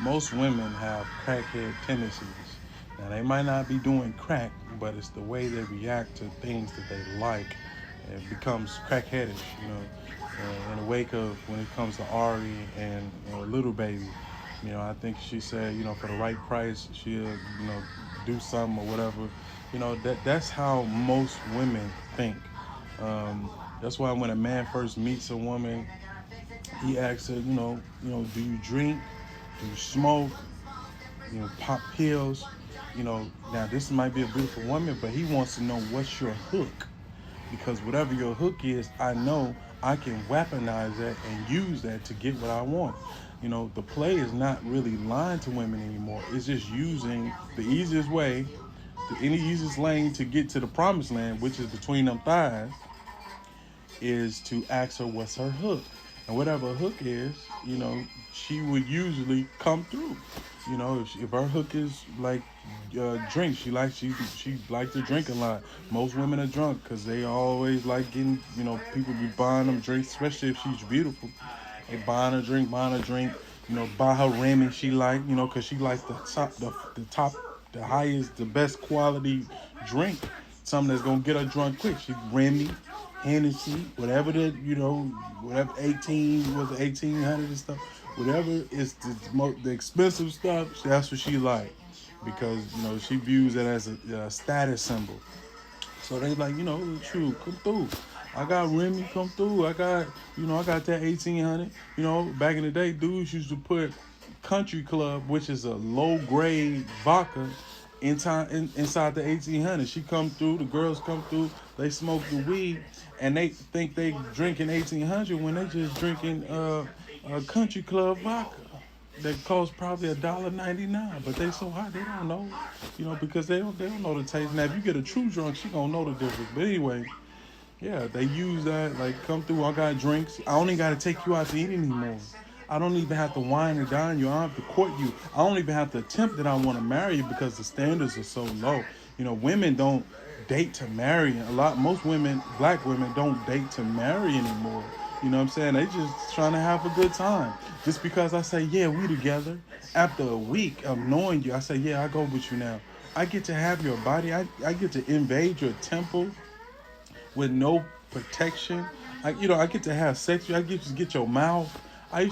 most women have crackhead tendencies. Now they might not be doing crack, but it's the way they react to things that they like. It becomes crackheadish, in the wake of when it comes to Ari and Little Baby. I think she said, for the right price, she'll, do something or whatever. That's how most women think. That's why when a man first meets a woman, he asks her, do you drink? Do you smoke? Pop pills. Now this might be a beautiful woman, but he wants to know what's your hook. Because whatever your hook is, I know I can weaponize that and use that to get what I want. The play is not really lying to women anymore. It's just using the easiest way, any easiest lane to get to the promised land, which is between them thighs, is to ask her what's her hook. And whatever her hook is, she would usually come through. If her hook is like drink, she likes to drink a lot. Most women are drunk because they always like getting, people be buying them drinks, especially if she's beautiful. They buying a drink, buy her Remy she like, because she likes the highest, the best quality drink. Something that's gonna get her drunk quick. She Remy, Hennessy, whatever that, whatever 1800 and stuff. Whatever is the expensive stuff, that's what she like. Because, she views it as a status symbol. So they like, true, come through. I got Remy, come through. I got that 1800. Back in the day, dudes used to put Country Club, which is a low grade vodka, inside the 1800. She come through, the girls come through, they smoke the weed, and they think they drinking 1800 when they just drinking a Country Club vodka that costs probably $1.99, but they so high they don't know, because they don't know the taste. Now if you get a true drunk, she gonna know the difference. But anyway, yeah, they use that, like, come through, I got drinks. I only got to take you out to eat anymore. I don't even have to wine and dine you. I don't have to court you. I don't even have to attempt that I want to marry you because the standards are so low. Women don't date to marry. Most women, black women, don't date to marry anymore. You know what I'm saying? They just trying to have a good time. Just because I say, yeah, we together, after a week of knowing you, I say, yeah, I go with you now. I get to have your body. I get to invade your temple with no protection. I get to have sex. I get to get your mouth. I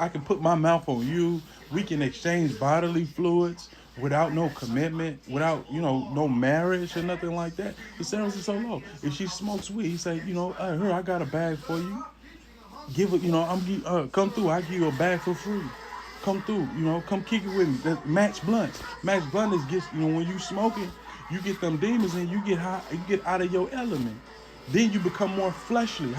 can put my mouth on you. We can exchange bodily fluids without no commitment, without, no marriage or nothing like that. The standards are so low. If she smokes weed, he say, here, I got a bag for you. Give it, come through. I give you a bag for free. Come through, come kick it with me. That's match blunts. Match blunt is just, when you smoking, you get them demons and you get high, you get out of your element. Then you become more fleshly.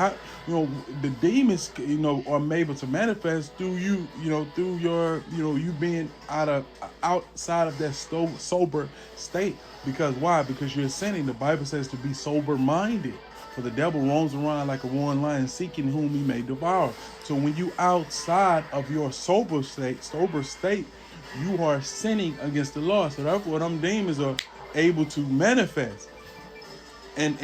The demons, are able to manifest through you, through your, you being outside of that sober state. Because why? Because you're sinning. The Bible says to be sober-minded. For the devil roams around like a roaring lion, seeking whom he may devour. So when you outside of your sober state, you are sinning against the law. So therefore, them demons are able to manifest. And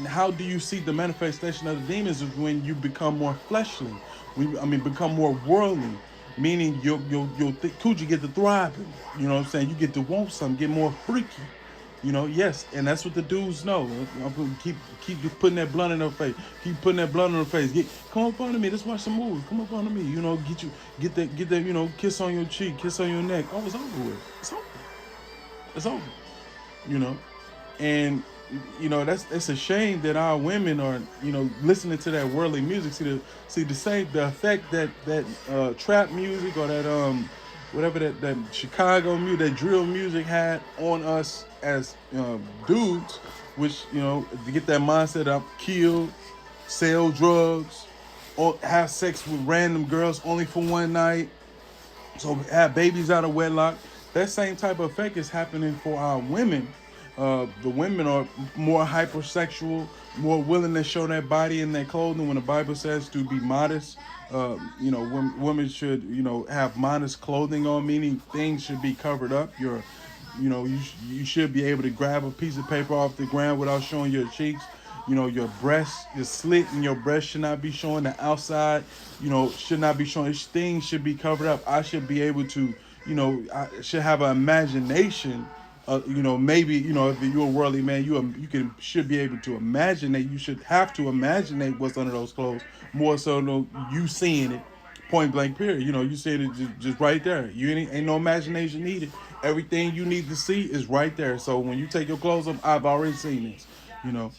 how do you see the manifestation of the demons is when you become more fleshly, become more worldly, meaning your coochie get to thriving. You know what I'm saying? You get to want something, get more freaky. Yes, and that's what the dudes know. I'm gonna keep putting that blunt in their face. Keep putting that blunt in their face. Come up under me. Let's watch some movies. Come up under me. Get that. Kiss on your cheek, kiss on your neck. Oh, it's over with. It's over. It's over. And it's a shame that our women are listening to that worldly music. See the effect that trap music or that whatever that Chicago music, that drill music had on us as dudes, which to get that mindset of kill, sell drugs, or have sex with random girls only for one night, so have babies out of wedlock. That same type of effect is happening for our women. The women are more hypersexual, more willing to show their body in their clothing. When the Bible says to be modest, women should, have modest clothing on, meaning things should be covered up. You should be able to grab a piece of paper off the ground without showing your cheeks. Your breast, your slit in your breast should not be showing. The outside, should not be showing. Things should be covered up. I should be able to, should have an imagination. Maybe if you're a worldly man, should be able to imagine that. You should have to imagine what's under those clothes more so than you seeing it point blank. Period. You seeing it just right there. You ain't no imagination needed. Everything you need to see is right there. So when you take your clothes off, I've already seen this. You know.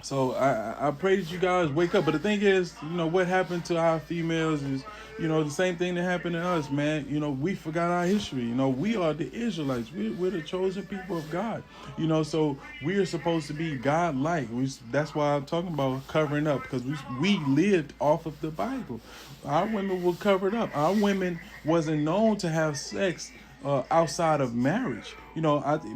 So I pray that you guys wake up. But the thing is, what happened to our females is, the same thing that happened to us, man. We forgot our history. We are the Israelites. We're the chosen people of God. So we are supposed to be God-like. That's why I'm talking about covering up, because we lived off of the Bible. Our women were covered up. Our women wasn't known to have sex outside of marriage.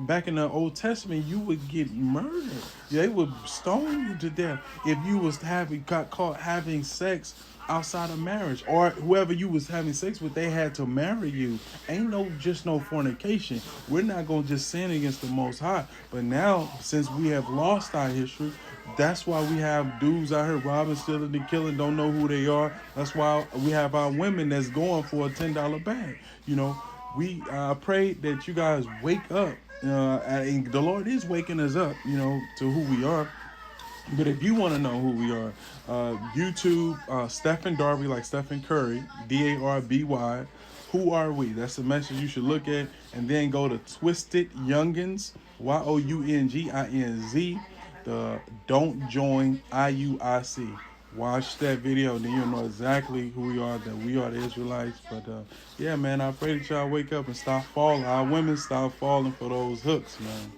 Back in the Old Testament, you would get murdered. They would stone you to death if you was got caught having sex outside of marriage, or whoever you was having sex with, they had to marry you. Ain't no fornication. We're not gonna just sin against the Most High. But now, since we have lost our history, that's why we have dudes out here robbing, stealing, and killing, don't know who they are. That's why we have our women that's going for a $10 bag. We pray that you guys wake up. And the Lord is waking us up, to who we are. But if you want to know who we are, YouTube, Stephen Darby, like Stephen Curry, Darby. Who are we? That's the message you should look at. And then go to Twisted Youngins, Younginz, the Don't Join IUIC. Watch that video, then you'll know exactly who we are, that we are the Israelites. But yeah, man, I pray that y'all wake up and stop falling. Our women stop falling for those hooks, man.